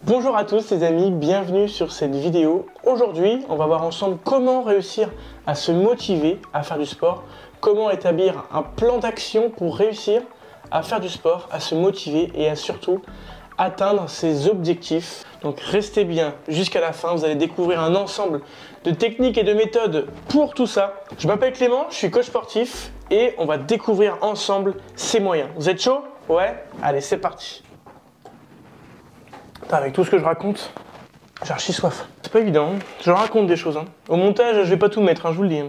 Bonjour à tous les amis, bienvenue sur cette vidéo. Aujourd'hui, on va voir ensemble comment réussir à se motiver à faire du sport, comment établir un plan d'action pour réussir à faire du sport, à se motiver et à surtout atteindre ses objectifs. Donc restez bien jusqu'à la fin, vous allez découvrir un ensemble de techniques et de méthodes pour tout ça. Je m'appelle Clément, je suis coach sportif et on va découvrir ensemble ces moyens. Vous êtes chaud? Ouais? Allez, c'est parti. Putain, avec tout ce que je raconte, j'ai archi soif. C'est pas évident, hein. Je raconte des choses. Au montage, je vais pas tout mettre, je vous le dis.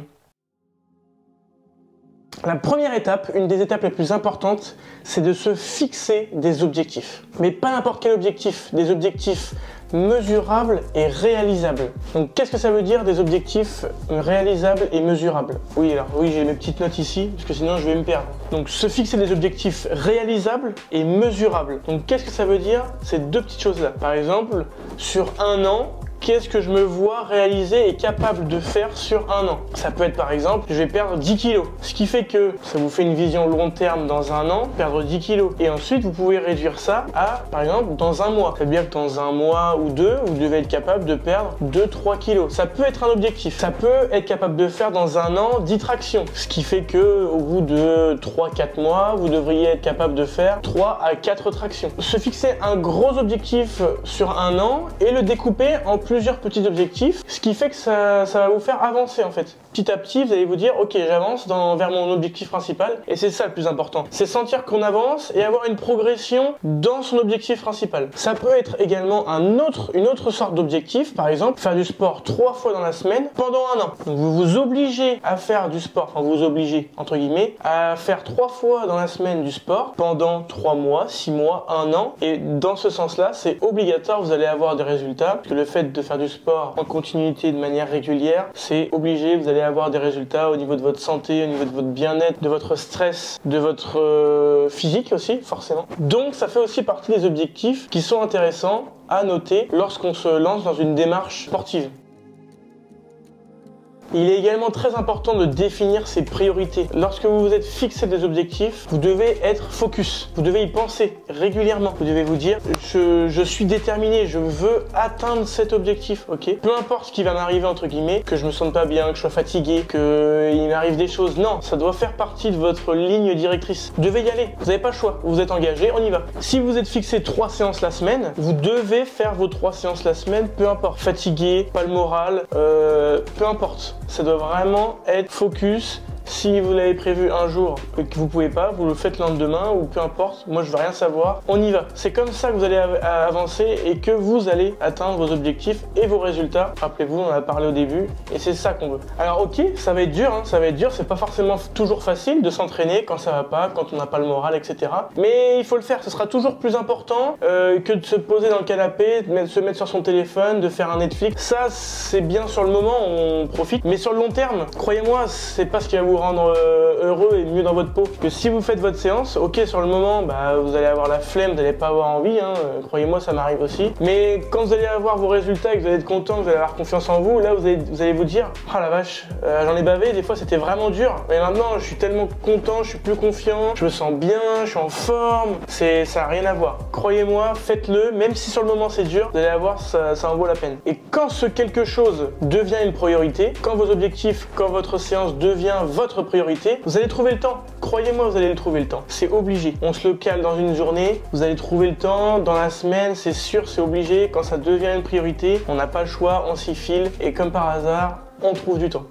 La première étape, une des étapes les plus importantes, c'est de se fixer des objectifs. Mais pas n'importe quel objectif, des objectifs mesurables et réalisables. Donc qu'est-ce que ça veut dire des objectifs réalisables et mesurables? Oui, j'ai mes petites notes ici, parce que sinon je vais me perdre. Donc se fixer des objectifs réalisables et mesurables. Donc qu'est-ce que ça veut dire ces deux petites choses-là? Par exemple, sur un an, qu'est-ce que je me vois réaliser et capable de faire sur un an? Ça peut être par exemple, je vais perdre 10 kilos. Ce qui fait que ça vous fait une vision long terme dans un an, perdre 10 kilos. Et ensuite, vous pouvez réduire ça à, par exemple, dans un mois. C'est-à-dire que dans un mois ou deux, vous devez être capable de perdre 2-3 kilos. Ça peut être un objectif. Ça peut être capable de faire dans un an 10 tractions. Ce qui fait que au bout de 3-4 mois, vous devriez être capable de faire 3 à 4 tractions. Se fixer un gros objectif sur un an et le découper en plusieurs petits objectifs, ce qui fait que ça va vous faire avancer en fait. Petit à petit, vous allez vous dire, ok, j'avance vers mon objectif principal, et c'est ça le plus important. C'est sentir qu'on avance et avoir une progression dans son objectif principal. Ça peut être également une autre sorte d'objectif, par exemple, faire du sport 3 fois dans la semaine pendant un an. Donc vous vous obligez à faire du sport, enfin vous obligez, entre guillemets, à faire 3 fois dans la semaine du sport pendant 3 mois, 6 mois, 1 an, et dans ce sens-là, c'est obligatoire, vous allez avoir des résultats, parce que le fait de faire du sport en continuité de manière régulière, c'est obligé, vous allez avoir des résultats au niveau de votre santé, au niveau de votre bien-être, de votre stress, de votre physique aussi, forcément. Donc ça fait aussi partie des objectifs qui sont intéressants à noter lorsqu'on se lance dans une démarche sportive. Il est également très important de définir ses priorités. Lorsque vous vous êtes fixé des objectifs, vous devez être focus. Vous devez y penser régulièrement. Vous devez vous dire, je suis déterminé, je veux atteindre cet objectif, ok? Peu importe ce qui va m'arriver, entre guillemets, que je me sente pas bien, que je sois fatigué, qu'il m'arrive des choses. Non, ça doit faire partie de votre ligne directrice. Vous devez y aller. Vous n'avez pas le choix. Vous êtes engagé, on y va. Si vous êtes fixé 3 séances la semaine, vous devez faire vos 3 séances la semaine, peu importe. Fatigué, pas le moral, peu importe. Ça doit vraiment être focus. Si vous l'avez prévu un jour et que vous pouvez pas, vous le faites le lendemain ou peu importe, moi je veux rien savoir, on y va. C'est comme ça que vous allez avancer et que vous allez atteindre vos objectifs et vos résultats. Rappelez-vous, on en a parlé au début et c'est ça qu'on veut. Alors ok, ça va être dur, ça va être dur, c'est pas forcément toujours facile de s'entraîner quand ça va pas, quand on n'a pas le moral, etc. Mais il faut le faire, ce sera toujours plus important que de se poser dans le canapé, de se mettre sur son téléphone, de faire un Netflix. Ça c'est bien sur le moment, on profite, mais sur le long terme, croyez-moi, c'est pas ce qui va vous rendre heureux et mieux dans votre peau. Que si vous faites votre séance, ok, sur le moment, vous allez avoir la flemme, vous n'allez pas avoir envie, croyez-moi, ça m'arrive aussi. Mais quand vous allez avoir vos résultats et que vous allez être content, vous allez avoir confiance en vous, là, vous allez vous dire, ah la vache, j'en ai bavé, des fois c'était vraiment dur. Mais maintenant, je suis tellement content, je suis plus confiant, je me sens bien, je suis en forme. Ça n'a rien à voir. Croyez-moi, faites-le, même si sur le moment c'est dur, vous allez avoir, ça en vaut la peine. Et quand ce quelque chose devient une priorité, quand vos objectifs, quand votre séance devient votre priorité, vous allez trouver le temps. Croyez-moi, vous allez le trouver le temps. C'est obligé. On se le cale dans une journée, vous allez trouver le temps. Dans la semaine, c'est sûr, c'est obligé. Quand ça devient une priorité, on n'a pas le choix, on s'y file et comme par hasard, on trouve du temps.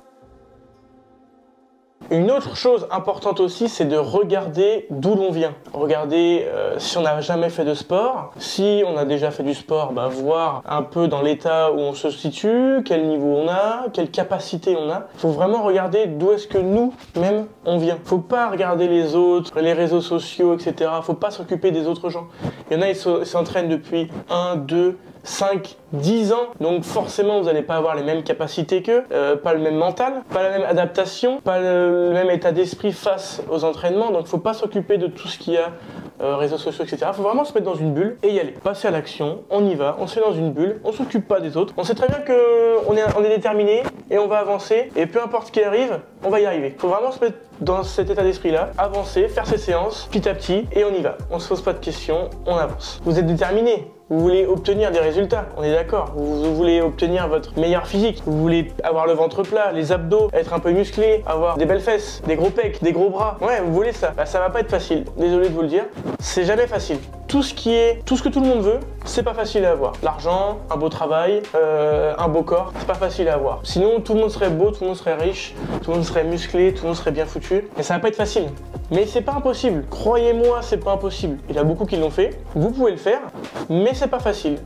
Une autre chose importante aussi, c'est de regarder d'où l'on vient. Regarder si on n'a jamais fait de sport. Si on a déjà fait du sport, voir un peu dans l'état où on se situe, quel niveau on a, quelle capacité on a. Il faut vraiment regarder d'où est-ce que nous-mêmes on vient. Faut pas regarder les autres, les réseaux sociaux, etc. Faut pas s'occuper des autres gens. Il y en a, ils s'entraînent depuis 1, 2, 5, 10 ans, donc forcément vous n'allez pas avoir les mêmes capacités qu'eux, pas le même mental, pas la même adaptation, pas le même état d'esprit face aux entraînements, donc faut pas s'occuper de tout ce qu'il y a, réseaux sociaux, etc. Faut vraiment se mettre dans une bulle et y aller. Passer à l'action, on y va, on se met dans une bulle, on s'occupe pas des autres, on sait très bien qu'on est déterminé et on va avancer, et peu importe ce qui arrive, on va y arriver. Faut vraiment se mettre dans cet état d'esprit-là, avancer, faire ses séances, petit à petit, et on y va. On se pose pas de questions, on avance. Vous êtes déterminé? Vous voulez obtenir des résultats, on est d'accord. Vous voulez obtenir votre meilleur physique. Vous voulez avoir le ventre plat, les abdos, être un peu musclé, avoir des belles fesses, des gros pecs, des gros bras. Ouais, vous voulez ça. Bah, ça va pas être facile. Désolé de vous le dire. C'est jamais facile. Tout ce que tout le monde veut, c'est pas facile à avoir. L'argent, un beau travail, un beau corps, c'est pas facile à avoir. Sinon, tout le monde serait beau, tout le monde serait riche, tout le monde serait musclé, tout le monde serait bien foutu. Et ça va pas être facile. Mais c'est pas impossible. Croyez-moi, c'est pas impossible. Il y a beaucoup qui l'ont fait. Vous pouvez le faire, mais c'est pas facile.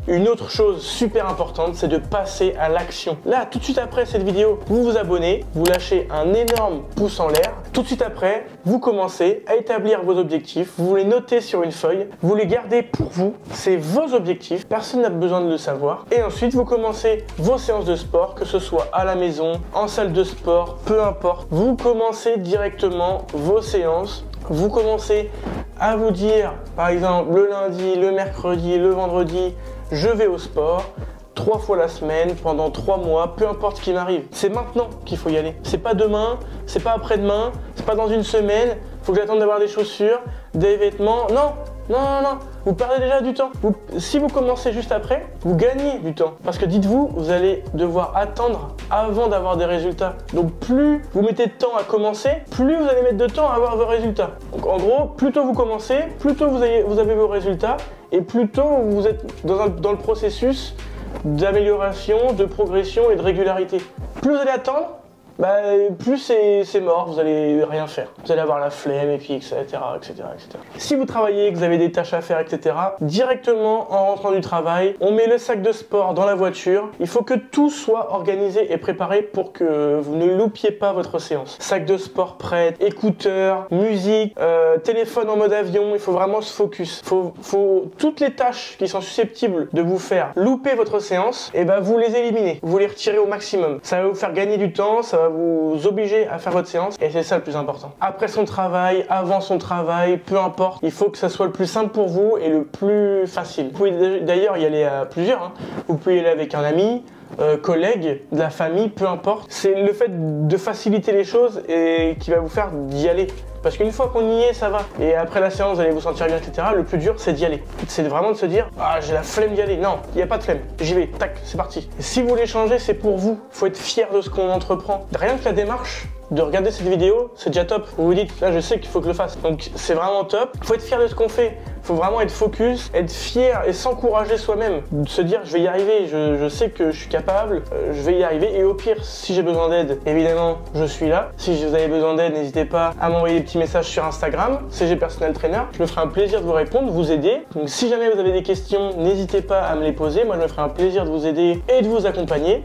Une autre chose super importante, c'est de passer à l'action. Là, tout de suite après cette vidéo, vous vous abonnez, vous lâchez un énorme pouce en l'air. Tout de suite après, vous commencez à établir vos objectifs, vous les notez sur une feuille, vous les gardez pour vous. C'est vos objectifs, personne n'a besoin de le savoir. Et ensuite, vous commencez vos séances de sport, que ce soit à la maison, en salle de sport, peu importe. Vous commencez directement vos séances. Vous commencez à vous dire, par exemple, le lundi, le mercredi, le vendredi, je vais au sport 3 fois la semaine pendant 3 mois, peu importe ce qui m'arrive. C'est maintenant qu'il faut y aller. C'est pas demain, c'est pas après-demain, c'est pas dans une semaine. Faut que j'attende d'avoir des chaussures, des vêtements. Non, non, non, non. Vous perdez déjà du temps. Si vous commencez juste après, vous gagnez du temps. Parce que dites-vous, vous allez devoir attendre avant d'avoir des résultats. Donc plus vous mettez de temps à commencer, plus vous allez mettre de temps à avoir vos résultats. Donc en gros, plus tôt vous commencez, plus tôt vous avez vos résultats et plus tôt vous êtes dans le processus d'amélioration, de progression et de régularité. Plus vous allez attendre, bah, plus c'est mort, vous allez rien faire. Vous allez avoir la flemme et puis etc. etc. Si vous travaillez, que vous avez des tâches à faire, etc., directement en rentrant du travail, on met le sac de sport dans la voiture. Il faut que tout soit organisé et préparé pour que vous ne loupiez pas votre séance. Sac de sport prêt, écouteurs, musique, téléphone en mode avion, il faut vraiment se focus. Faut toutes les tâches qui sont susceptibles de vous faire louper votre séance, et ben vous les éliminez, vous les retirez au maximum. Ça va vous faire gagner du temps, ça va vous obliger à faire votre séance et c'est ça le plus important. Après son travail, avant son travail, peu importe, il faut que ça soit le plus simple pour vous et le plus facile. Vous pouvez d'ailleurs y aller à plusieurs, hein. Vous pouvez y aller avec un ami, collègue, de la famille, peu importe. C'est le fait de faciliter les choses et qui va vous faire d'y aller. Parce qu'une fois qu'on y est, ça va. Et après la séance, vous allez vous sentir bien, etc. Le plus dur, c'est d'y aller. C'est vraiment de se dire, ah, j'ai la flemme d'y aller. Non, il n'y a pas de flemme. J'y vais, tac, c'est parti. Et si vous voulez changer, c'est pour vous. Il faut être fier de ce qu'on entreprend. Rien que la démarche de regarder cette vidéo, c'est déjà top. Vous vous dites, là, je sais qu'il faut que je le fasse. Donc, c'est vraiment top. Il faut être fier de ce qu'on fait. Il faut vraiment être focus, être fier et s'encourager soi-même. De se dire, je vais y arriver, je sais que je suis capable, je vais y arriver. Et au pire, si j'ai besoin d'aide, évidemment, je suis là. Si vous avez besoin d'aide, n'hésitez pas à m'envoyer des petits messages sur Instagram, CG Personal Trainer. Je me ferai un plaisir de vous répondre, de vous aider. Donc, si jamais vous avez des questions, n'hésitez pas à me les poser. Moi, je me ferai un plaisir de vous aider et de vous accompagner.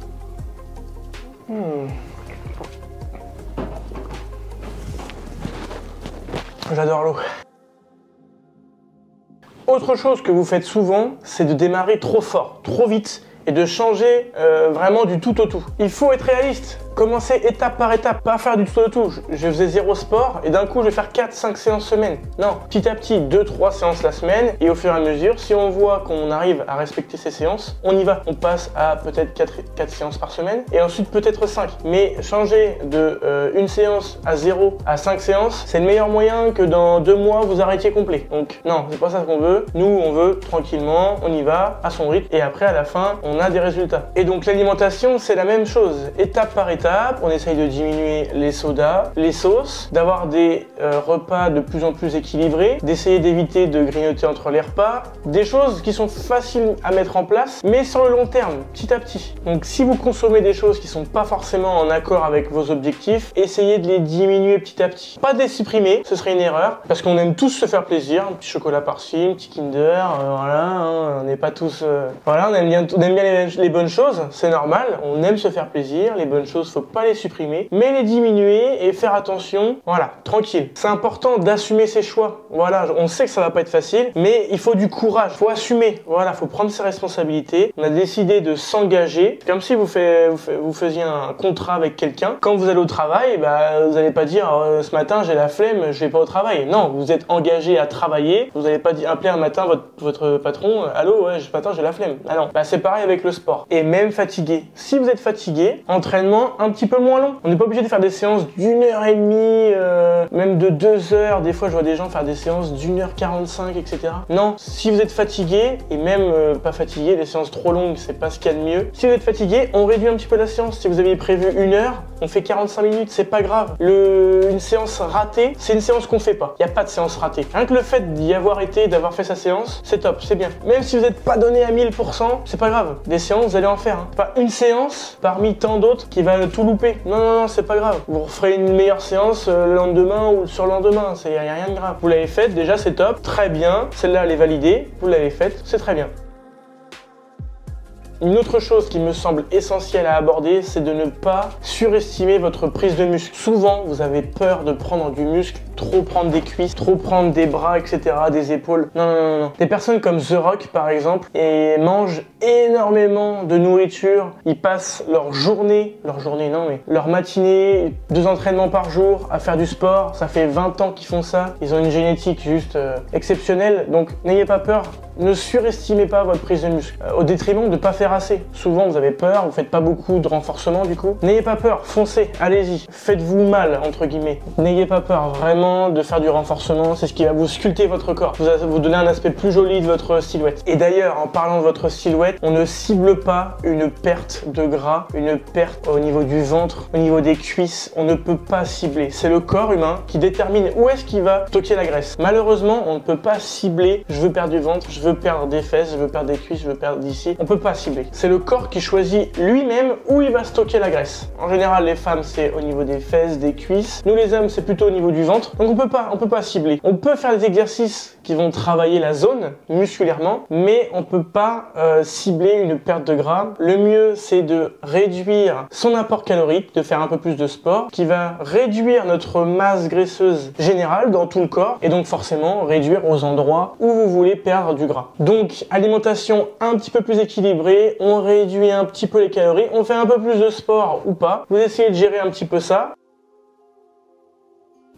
J'adore l'eau. Autre chose que vous faites souvent, c'est de démarrer trop fort, trop vite et de changer vraiment du tout au tout. Il faut être réaliste. Commencez étape par étape, pas faire du tout au tout. Je faisais 0 sport et d'un coup je vais faire 4-5 séances semaine. Non, petit à petit, 2-3 séances la semaine et au fur et à mesure, si on voit qu'on arrive à respecter ces séances, on y va. On passe à peut-être 4 séances par semaine et ensuite peut-être 5. Mais changer de une séance à 0 à 5 séances, c'est le meilleur moyen que dans 2 mois vous arrêtiez complet. Donc non, c'est pas ça qu'on veut. Nous, on veut tranquillement, on y va à son rythme et après à la fin, on a des résultats. Et donc l'alimentation, c'est la même chose, étape par étape. On essaye de diminuer les sodas, les sauces, d'avoir des repas de plus en plus équilibrés, d'essayer d'éviter de grignoter entre les repas, des choses qui sont faciles à mettre en place, mais sur le long terme, petit à petit. Donc si vous consommez des choses qui sont pas forcément en accord avec vos objectifs, essayez de les diminuer petit à petit. Pas de les supprimer, ce serait une erreur, parce qu'on aime tous se faire plaisir, un petit chocolat par-ci, un petit Kinder, voilà, hein, on n'est pas tous... voilà, on aime bien les bonnes choses, c'est normal, on aime se faire plaisir, les bonnes choses, faut pas les supprimer, mais les diminuer et faire attention, voilà, tranquille. C'est important d'assumer ses choix, voilà, on sait que ça va pas être facile, mais il faut du courage, faut assumer, voilà, faut prendre ses responsabilités. On a décidé de s'engager, comme si vous faisiez un contrat avec quelqu'un. Quand vous allez au travail, bah, vous allez pas dire ce matin j'ai la flemme, je vais pas au travail. Non, vous êtes engagé à travailler, vous n'allez pas appeler un matin votre patron, allô, ouais, ce matin j'ai la flemme. Ah non, bah, c'est pareil avec le sport. Et même fatigué. Si vous êtes fatigué, entraînement un petit peu moins long. On n'est pas obligé de faire des séances d'1h30, même de 2 heures. Des fois, je vois des gens faire des séances d'1h45, etc. Non, si vous êtes fatigué, et même pas fatigué, les séances trop longues, c'est pas ce qu'il y a de mieux. Si vous êtes fatigué, on réduit un petit peu la séance. Si vous aviez prévu 1 heure, on fait 45 minutes, c'est pas grave. Une séance ratée, c'est une séance qu'on fait pas. Il n'y a pas de séance ratée. Rien que le fait d'y avoir été, d'avoir fait sa séance, c'est top, c'est bien. Même si vous n'êtes pas donné à 1000%, c'est pas grave. Des séances, vous allez en faire. Hein. Pas une séance parmi tant d'autres qui va tout louper. Non, non, non, c'est pas grave. Vous referez une meilleure séance le lendemain ou le surlendemain. Il n'y a rien de grave. Vous l'avez faite, déjà c'est top, très bien. Celle-là, elle est validée. Vous l'avez faite, c'est très bien. Une autre chose qui me semble essentielle à aborder, c'est de ne pas surestimer votre prise de muscle. Souvent, vous avez peur de prendre du muscle, trop prendre des cuisses, trop prendre des bras, etc., des épaules. Non, non, non, non. Des personnes comme The Rock, par exemple, et mangent énormément de nourriture. Ils passent leur matinée, 2 entraînements par jour à faire du sport. Ça fait 20 ans qu'ils font ça. Ils ont une génétique juste exceptionnelle. Donc, n'ayez pas peur. Ne surestimez pas votre prise de muscle au détriment de ne pas faire assez. Souvent, vous avez peur, vous faites pas beaucoup de renforcement du coup. N'ayez pas peur, foncez, allez-y. Faites-vous mal, entre guillemets. N'ayez pas peur vraiment de faire du renforcement. C'est ce qui va vous sculpter votre corps. Vous donner un aspect plus joli de votre silhouette. Et d'ailleurs, en parlant de votre silhouette, on ne cible pas une perte de gras, une perte au niveau du ventre, au niveau des cuisses. On ne peut pas cibler. C'est le corps humain qui détermine où est-ce qu'il va stocker la graisse. Malheureusement, on ne peut pas cibler. Je veux perdre du ventre, je veux perdre des fesses, je veux perdre des cuisses, je veux perdre d'ici. On peut pas cibler. C'est le corps qui choisit lui-même où il va stocker la graisse. En général, les femmes, c'est au niveau des fesses, des cuisses. Nous, les hommes, c'est plutôt au niveau du ventre. Donc, on peut pas cibler. On peut faire des exercices qui vont travailler la zone musculairement, mais on peut pas cibler une perte de gras. Le mieux, c'est de réduire son apport calorique, de faire un peu plus de sport, qui va réduire notre masse graisseuse générale dans tout le corps, et donc forcément réduire aux endroits où vous voulez perdre du gras. Donc, alimentation un petit peu plus équilibrée, on réduit un petit peu les calories, on fait un peu plus de sport ou pas. Vous essayez de gérer un petit peu ça.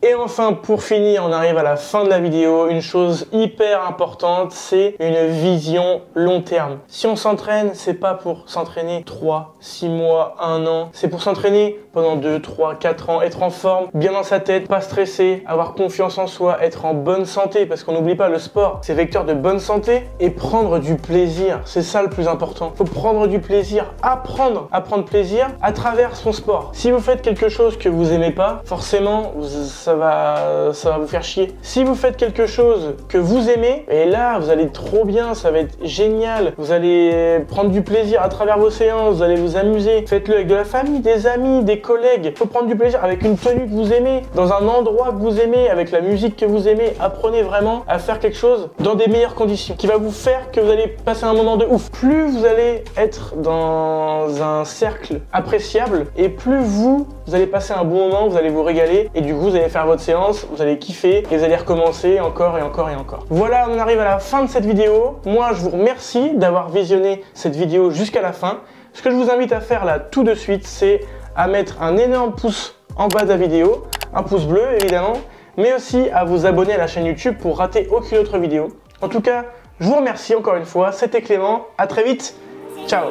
Et enfin, pour finir, on arrive à la fin de la vidéo. Une chose hyper importante, c'est une vision long terme. Si on s'entraîne, c'est pas pour s'entraîner 3, 6 mois, 1 an. C'est pour s'entraîner pendant 2, 3, 4 ans, être en forme, bien dans sa tête, pas stresser, avoir confiance en soi, être en bonne santé. Parce qu'on n'oublie pas, le sport, c'est vecteur de bonne santé et prendre du plaisir. C'est ça le plus important. Faut prendre du plaisir, apprendre à prendre plaisir à travers son sport. Si vous faites quelque chose que vous aimez pas, forcément, ça va vous faire chier. Si vous faites quelque chose que vous aimez, et là vous allez trop bien, ça va être génial, vous allez prendre du plaisir à travers vos séances, vous allez vous amuser, faites-le avec de la famille, des amis, des collègues, faut prendre du plaisir avec une tenue que vous aimez, dans un endroit que vous aimez, avec la musique que vous aimez. Apprenez vraiment à faire quelque chose dans des meilleures conditions, qui va vous faire que vous allez passer un moment de ouf. Plus vous allez être dans un cercle appréciable, et plus vous allez passer un bon moment, vous allez vous régaler, et du coup vous allez faire votre séance, vous allez kiffer et vous allez recommencer encore et encore et encore. Voilà, on arrive à la fin de cette vidéo. Moi, je vous remercie d'avoir visionné cette vidéo jusqu'à la fin. Ce que je vous invite à faire là tout de suite, c'est à mettre un énorme pouce en bas de la vidéo, un pouce bleu évidemment, mais aussi à vous abonner à la chaîne YouTube pour rater aucune autre vidéo. En tout cas, je vous remercie encore une fois. C'était Clément. À très vite. Ciao.